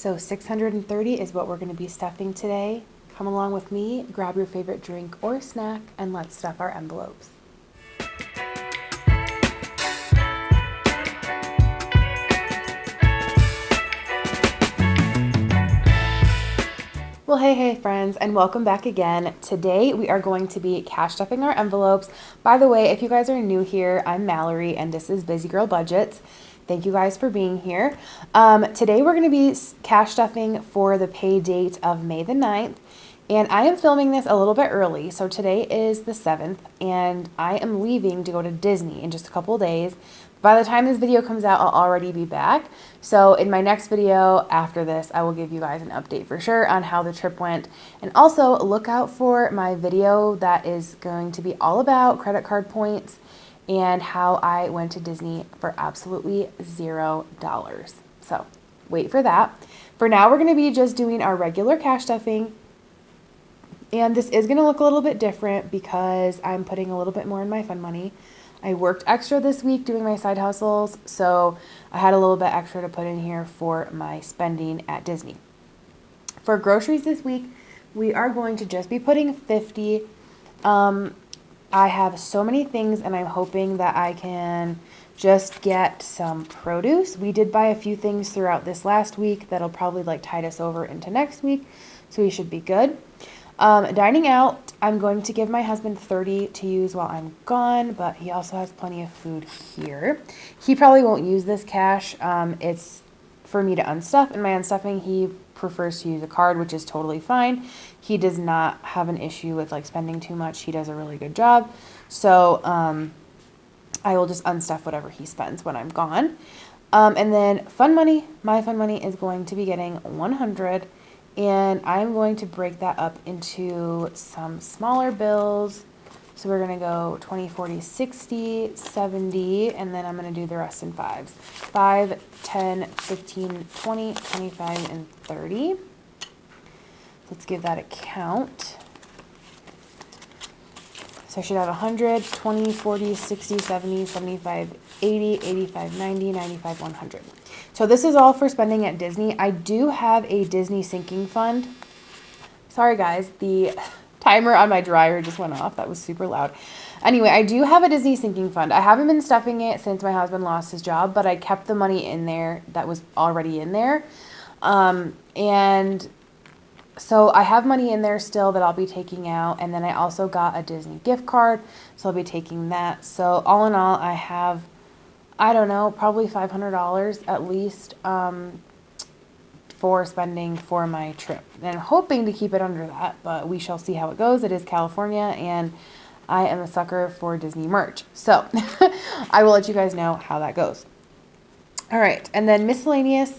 So 630 is what we're going to be stuffing today. Come along with me, grab your favorite drink or snack, and let's stuff our envelopes. Well, hey friends, and welcome back again. Today we are going to be cash stuffing our envelopes. By the way, if you guys are new here, I'm Mallory and this is Busy Girl Budgets. Thank you guys for being here. Today we're going to be cash stuffing for the pay date of May the 9th. And I am filming this a little bit early. So today is the 7th and I am leaving to go to Disney in just a couple days. By the time this video comes out, I'll already be back. So in my next video after this, I will give you guys an update for sure on how the trip went. And also look out for my video that is going to be all about credit card points and how I went to Disney for absolutely $0. So wait for that. For now, we're going to be just doing our regular cash stuffing. And this is going to look a little bit different because I'm putting a little bit more in my fun money. I worked extra this week doing my side hustles, so I had a little bit extra to put in here for my spending at Disney. For groceries this week, we are going to just be putting 50. I have so many things and I'm hoping that I can just get some produce. We did buy a few things throughout this last week that'll probably like tide us over into next week, so we should be good. Dining out, I'm going to give my husband 30 to use while I'm gone, but he also has plenty of food here. He probably won't use this cash. It's for me to unstuff. In my unstuffing, he prefers to use a card, which is totally fine. He does not have an issue with like spending too much. He does a really good job. So I will just unstuff whatever he spends when I'm gone. And then fun money, my fun money is going to be getting 100. And I'm going to break that up into some smaller bills. So we're going to go 20, 40, 60, 70, and then I'm going to do the rest in fives. 5, 10, 15, 20, 25, and 30. Let's give that a count. So I should have 100, 20, 40, 60, 70, 75, 80, 85, 90, 95, 100. So this is all for spending at Disney. I do have a Disney sinking fund. Sorry guys, the timer on my dryer just went off. That was super loud. Anyway, I do have a Disney sinking fund. I haven't been stuffing it since my husband lost his job, but I kept the money in there that was already in there. And so I have money in there still that I'll be taking out. And then I also got a Disney gift card, so I'll be taking that. So all in all, I have, I don't know, probably $500 at least for spending for my trip. And I'm hoping to keep it under that, but we shall see how it goes. It is California, and I am a sucker for Disney merch. So I will let you guys know how that goes. All right, and then miscellaneous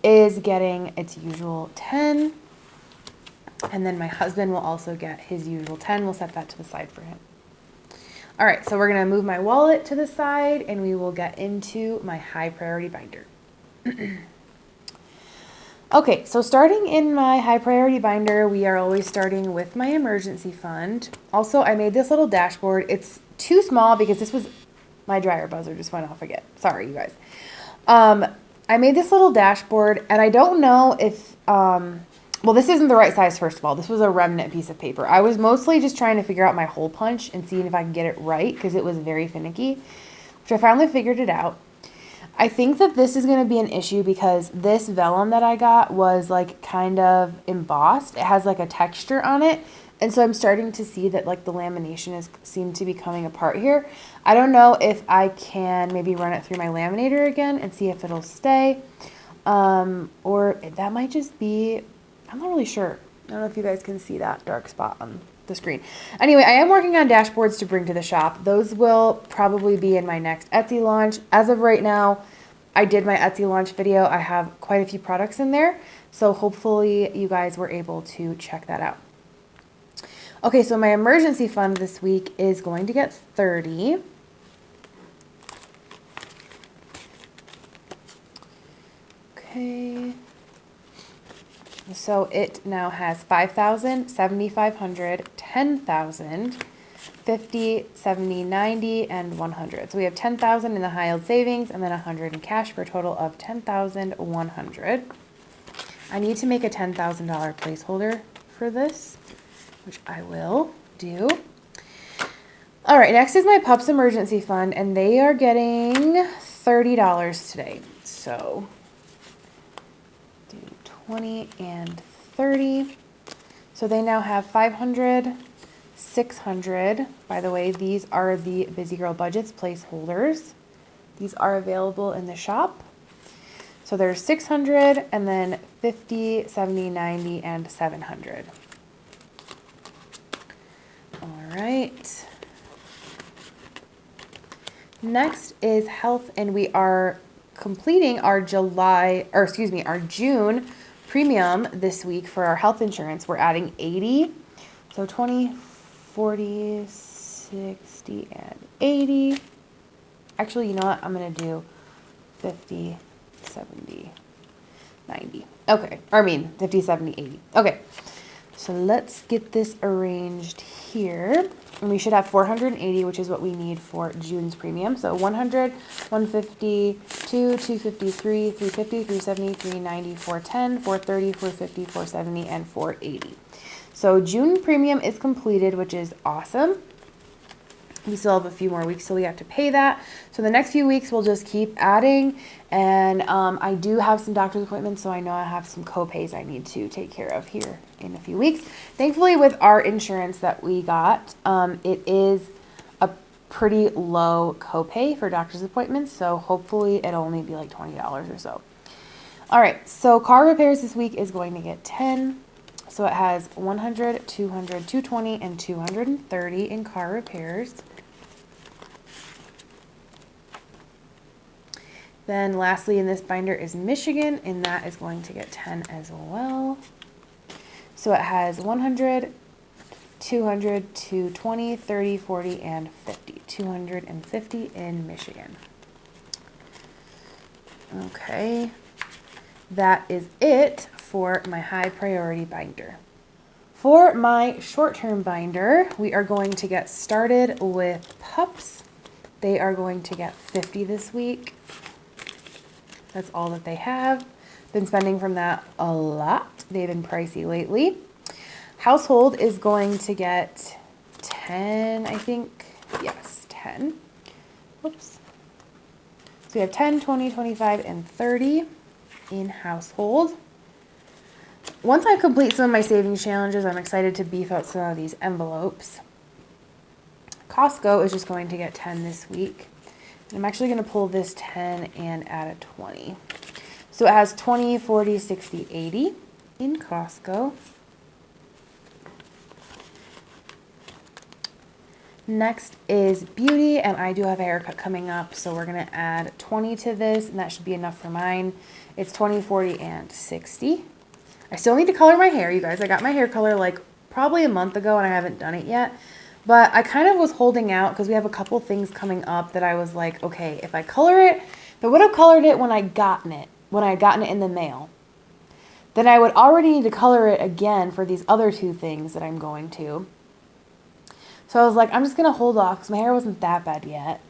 is getting its usual 10. And then my husband will also get his usual 10. We'll set that to the side for him. All right, so we're going to move my wallet to the side and we will get into my high priority binder. Okay, so starting in my high priority binder, we are always starting with my emergency fund. Also, I made this little dashboard. It's too small because this was, my dryer buzzer just went off again. Sorry, you guys. I made this little dashboard and I don't know if, well, this isn't the right size, first of all. This was a remnant piece of paper. I was mostly just trying to figure out my hole punch and seeing if I could get it right because it was very finicky, which I finally figured it out. I think that this is going to be an issue because this vellum that I got was like kind of embossed. It has like a texture on it. And so I'm starting to see that like the lamination is seemed to be coming apart here. I don't know if I can maybe run it through my laminator again and see if it'll stay. Or that might just be, I'm not really sure. I don't know if you guys can see that dark spot on the screen. Anyway, I am working on dashboards to bring to the shop. Those will probably be in my next Etsy launch. As of right now, I did my Etsy launch video. I have quite a few products in there. So hopefully you guys were able to check that out. Okay, so my emergency fund this week is going to get 30. Okay. So it now has 5,000, 7,500, 10,000, 50, 70, 90, and 100. So we have 10,000 in the high yield savings and then 100 in cash for a total of 10,100. I need to make a $10,000 placeholder for this, which I will do. All right, next is my Pups Emergency Fund, and they are getting $30 today. So do 20 and 30. So they now have 500, 600. By the way, these are the Busy Girl Budgets placeholders. These are available in the shop. So there's 600 and then 50, 70, 90, and 700. All right. Next is health, and we are completing our our June premium this week for our health insurance. We're adding 80. So 20, 40, 60, and 80. Actually, you know what? I'm going to do 50, 70, 90. Okay. Or 50, 70, 80. Okay. So let's get this arranged here. And we should have 480, which is what we need for June's premium. So 100, 150, 253, 350, 370, 390, 410, 430, 450, 470, and 480. So June premium is completed, which is awesome. We still have a few more weeks till we have to pay that. So the next few weeks we'll just keep adding. And I do have some doctor's appointments, so I know I have some co-pays I need to take care of here in a few weeks. Thankfully, with our insurance that we got, it is a pretty low copay for doctor's appointments. So hopefully it'll only be like $20 or so. All right, so car repairs this week is going to get 10. So it has 100, 200, 220, and 230 in car repairs. Then lastly in this binder is Michigan, and that is going to get 10 as well. So it has 100, 200, 220, 30, 40, and 50. 250 in Michigan. Okay, that is it for my high priority binder. For my short-term binder, we are going to get started with pups. They are going to get 50 this week. That's all that they have. Been spending from that a lot. They've been pricey lately. Household is going to get 10, I think. Yes, 10. Oops. So we have 10, 20, 25, and 30 in household. Once I complete some of my savings challenges, I'm excited to beef out some of these envelopes. Costco is just going to get 10 this week. I'm actually going to pull this 10 and add a 20. So it has 20, 40, 60, 80 in Costco. Next is beauty, and I do have a haircut coming up, so we're going to add 20 to this, and that should be enough for mine. It's 20, 40, and 60. I still need to color my hair, you guys. I got my hair color like probably a month ago, and I haven't done it yet. But I kind of was holding out because we have a couple things coming up that I was like, okay, if I color it, if I would have colored it when I had gotten it in the mail, then I would already need to color it again for these other two things that I'm going to. So I was like, I'm just going to hold off because my hair wasn't that bad yet.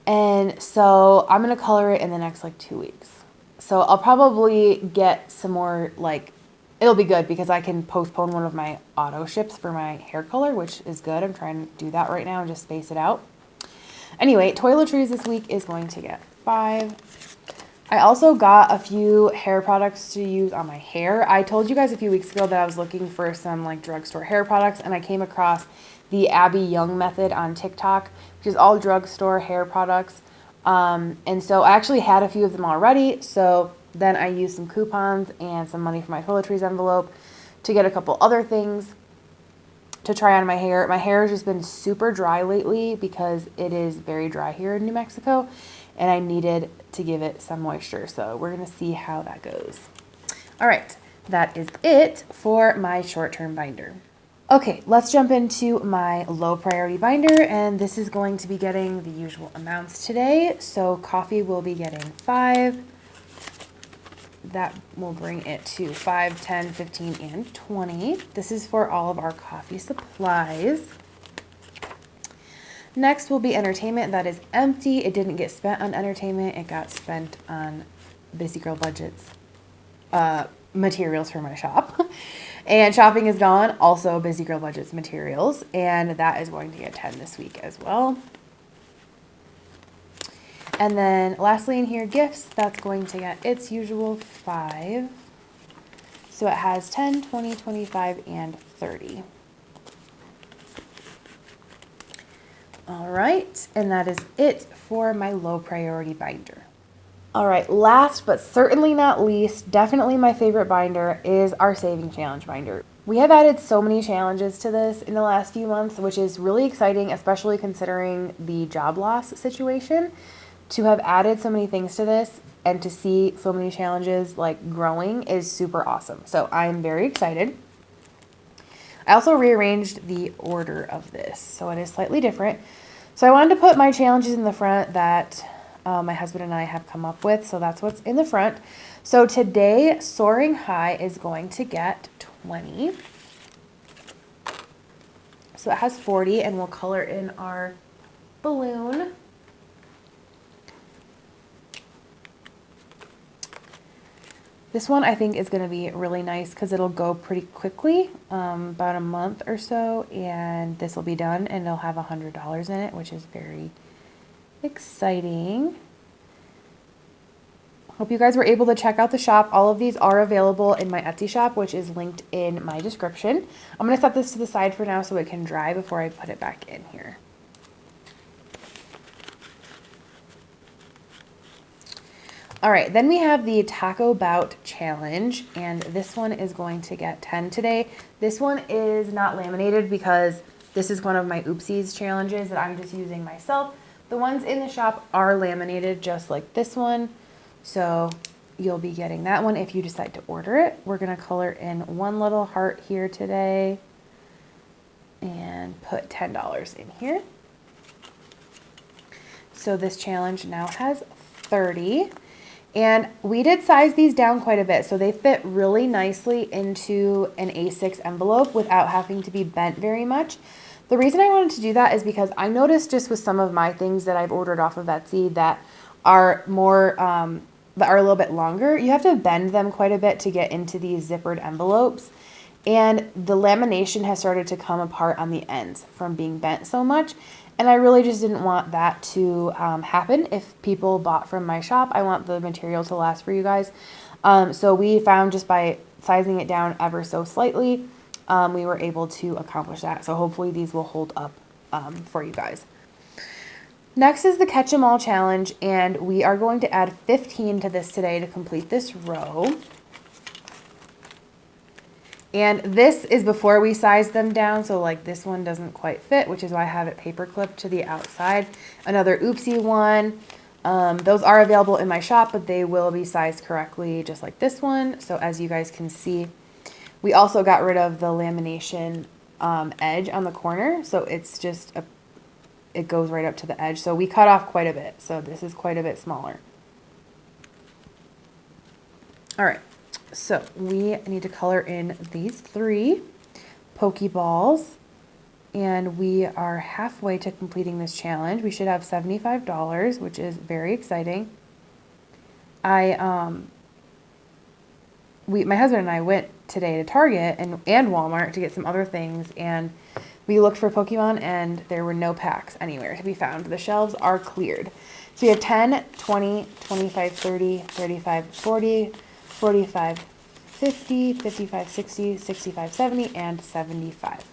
And so I'm going to color it in the next like 2 weeks. So I'll probably get some more it'll be good because I can postpone one of my auto ships for my hair color, which is good. I'm trying to do that right now and just space it out. Anyway, toiletries this week is going to get 5. I also got a few hair products to use on my hair. I told you guys a few weeks ago that I was looking for some drugstore hair products, and I came across the Abby Young method on TikTok, which is all drugstore hair products. And so I actually had a few of them already. So then I used some coupons and some money for my toiletries envelope to get a couple other things to try on my hair. My hair has just been super dry lately because it is very dry here in New Mexico, and I needed to give it some moisture. So we're going to see how that goes. All right, that is it for my short-term binder. Okay, let's jump into my low priority binder, and this is going to be getting the usual amounts today. So coffee will be getting 5. That will bring it to 5, 10, 15, and 20. This is for all of our coffee supplies. Next will be entertainment. That is empty. It didn't get spent on entertainment. It got spent on Busy Girl Budgets materials for my shop. And shopping is gone, also Busy Girl Budgets materials, and that is going to get 10 this week as well. And then lastly in here, gifts, that's going to get its usual 5. So it has 10, 20, 25, and 30. All right, and that is it for my low priority binder. All right, last but certainly not least, definitely my favorite binder is our Saving Challenge binder. We have added so many challenges to this in the last few months, which is really exciting, especially considering the job loss situation. To have added so many things to this and to see so many challenges like growing is super awesome. So I'm very excited. I also rearranged the order of this, so it is slightly different. So I wanted to put my challenges in the front that my husband and I have come up with, so that's what's in the front. So today, Soaring High is going to get 20. So it has 40, and we'll color in our balloon. This one I think is going to be really nice because it'll go pretty quickly, about a month or so, and this will be done and it'll have $100 in it, which is very exciting. Hope you guys were able to check out the shop. All of these are available in my Etsy shop, which is linked in my description. I'm going to set this to the side for now so it can dry before I put it back in here. All right, then we have the Taco Bout Challenge, and this one is going to get 10 today. This one is not laminated because this is one of my oopsies challenges that I'm just using myself. The ones in the shop are laminated just like this one, so you'll be getting that one if you decide to order it. We're gonna color in one little heart here today and put $10 in here. So this challenge now has 30. And we did size these down quite a bit, so they fit really nicely into an A6 envelope without having to be bent very much. The reason I wanted to do that is because I noticed just with some of my things that I've ordered off of Etsy that are more, that are a little bit longer, you have to bend them quite a bit to get into these zippered envelopes. And the lamination has started to come apart on the ends from being bent so much. And I really just didn't want that to happen if people bought from my shop. I want the material to last for you guys. So we found just by sizing it down ever so slightly, we were able to accomplish that. So hopefully these will hold up for you guys. Next is the Catch 'em All Challenge, and we are going to add 15 to this today to complete this row. And this is before we size them down, so like this one doesn't quite fit, which is why I have it paper clipped to the outside. Another oopsie one. Those are available in my shop, but they will be sized correctly, just like this one. So as you guys can see, we also got rid of the lamination edge on the corner, so it's just it goes right up to the edge. So we cut off quite a bit, so this is quite a bit smaller. All right. So we need to color in these 3 Pokeballs, and we are halfway to completing this challenge. We should have $75, which is very exciting. My husband and I went today to Target and Walmart to get some other things, and we looked for Pokemon and there were no packs anywhere to be found. The shelves are cleared. So we have 10, 20, 25, 30, 35, 40, 45, 50, 55, 60, 65, 70, and 75.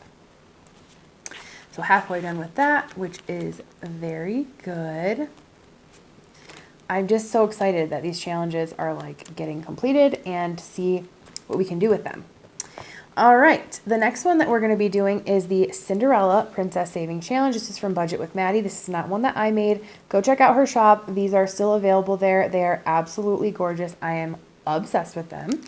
So halfway done with that, which is very good. I'm just so excited that these challenges are like getting completed and to see what we can do with them. All right, the next one that we're going to be doing is the Cinderella Princess Saving Challenge. This is from Budget with Maddie. This is not one that I made. Go check out her shop. These are still available there. They are absolutely gorgeous. I am obsessed with them.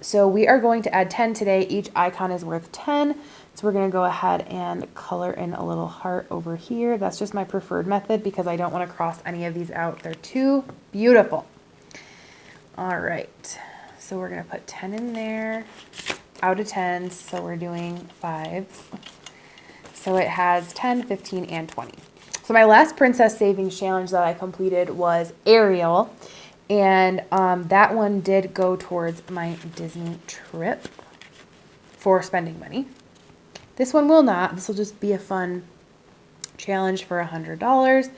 So we are going to add 10 today. Each icon is worth 10. So we're going to go ahead and color in a little heart over here. That's just my preferred method because I don't want to cross any of these out. They're too beautiful. All right. So we're going to put 10 in there out of 10s. So we're doing 5s. So it has 10, 15, and 20. So my last Princess Savings Challenge that I completed was Ariel. And that one did go towards my Disney trip for spending money. This one will not. This will just be a fun challenge for $100.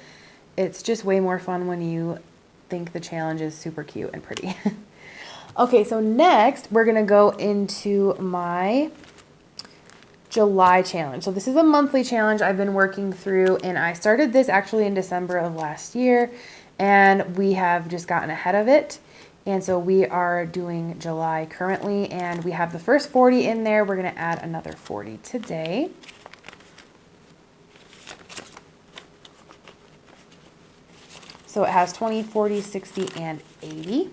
It's just way more fun when you think the challenge is super cute and pretty. Okay, so next we're gonna go into my July challenge. So this is a monthly challenge I've been working through, and I started this actually in December of last year, and we have just gotten ahead of it. And so we are doing July currently, and we have the first 40 in there. We're gonna add another 40 today. So it has 20, 40, 60, and 80.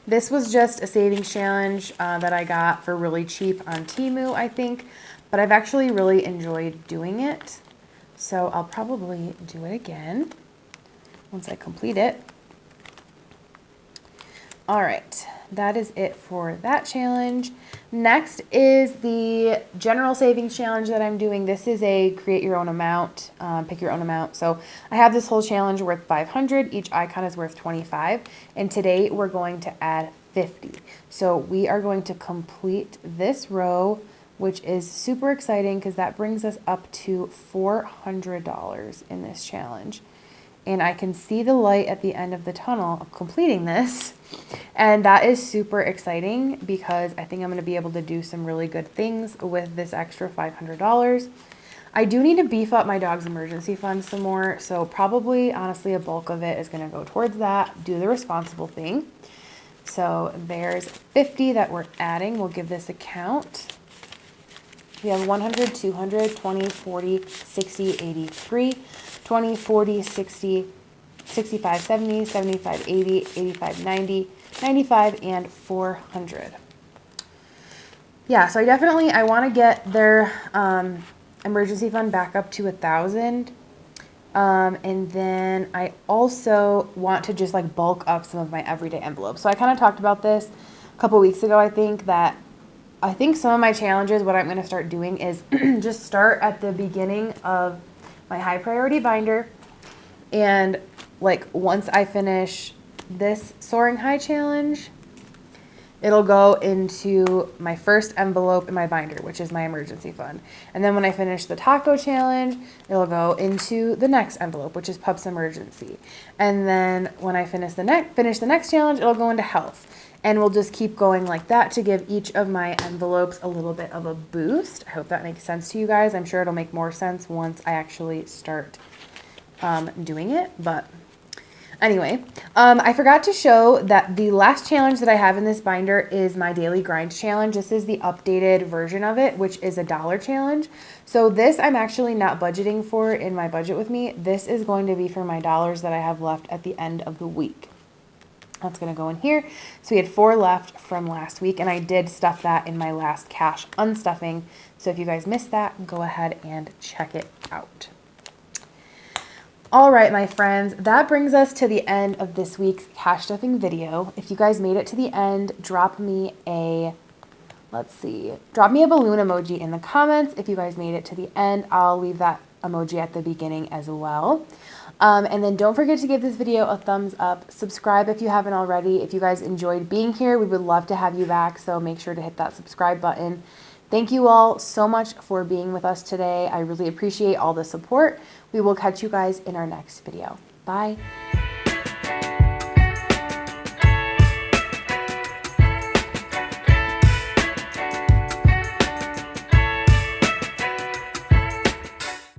This was just a savings challenge that I got for really cheap on Temu, I think, but I've actually really enjoyed doing it. So I'll probably do it again once I complete it. All right, that is it for that challenge. Next is the general savings challenge that I'm doing. This is a create your own amount, pick your own amount. So I have this whole challenge worth 500. Each icon is worth 25. And today we're going to add 50. So we are going to complete this row, which is super exciting because that brings us up to $400 in this challenge. And I can see the light at the end of the tunnel of completing this. And that is super exciting because I think I'm going to be able to do some really good things with this extra $500. I do need to beef up my dog's emergency fund some more. So probably, honestly, a bulk of it is going to go towards that. Do the responsible thing. So there's 50 that we're adding. We'll give this a count. We have 100, 200, 20, 40, 60, 83, 20, 40, 60, 65, 70, 75, 80, 85, 90, 95, and 400. Yeah, so I want to get their emergency fund back up to 1,000. And then I also want to just like bulk up some of my everyday envelopes. So I kind of talked about this a couple weeks ago. I think some of my challenges, what I'm going to start doing is just start at the beginning of my high priority binder. And like once I finish this soaring high challenge, it'll go into my first envelope in my binder, which is my emergency fund. And then when I finish the taco challenge, it'll go into the next envelope, which is Pup's emergency. And then when I finish the next challenge, it'll go into health. And we'll just keep going like that to give each of my envelopes a little bit of a boost. I hope that makes sense to you guys. I'm sure it'll make more sense once I actually start doing it. But anyway, I forgot to show that the last challenge that I have in this binder is my daily grind challenge. This is the updated version of it, which is a $1 challenge. So this I'm actually not budgeting for in my budget with me. This is going to be for my dollars that I have left at the end of the week. That's going to go in here. So we had 4 left from last week, and I did stuff that in my last cash unstuffing. So if you guys missed that, go ahead and check it out. All right, my friends, that brings us to the end of this week's cash stuffing video. If you guys made it to the end, drop me a balloon emoji in the comments. If you guys made it to the end, I'll leave that emoji at the beginning as well. And then don't forget to give this video a thumbs up. Subscribe if you haven't already. If you guys enjoyed being here, we would love to have you back. So make sure to hit that subscribe button. Thank you all so much for being with us today. I really appreciate all the support. We will catch you guys in our next video. Bye.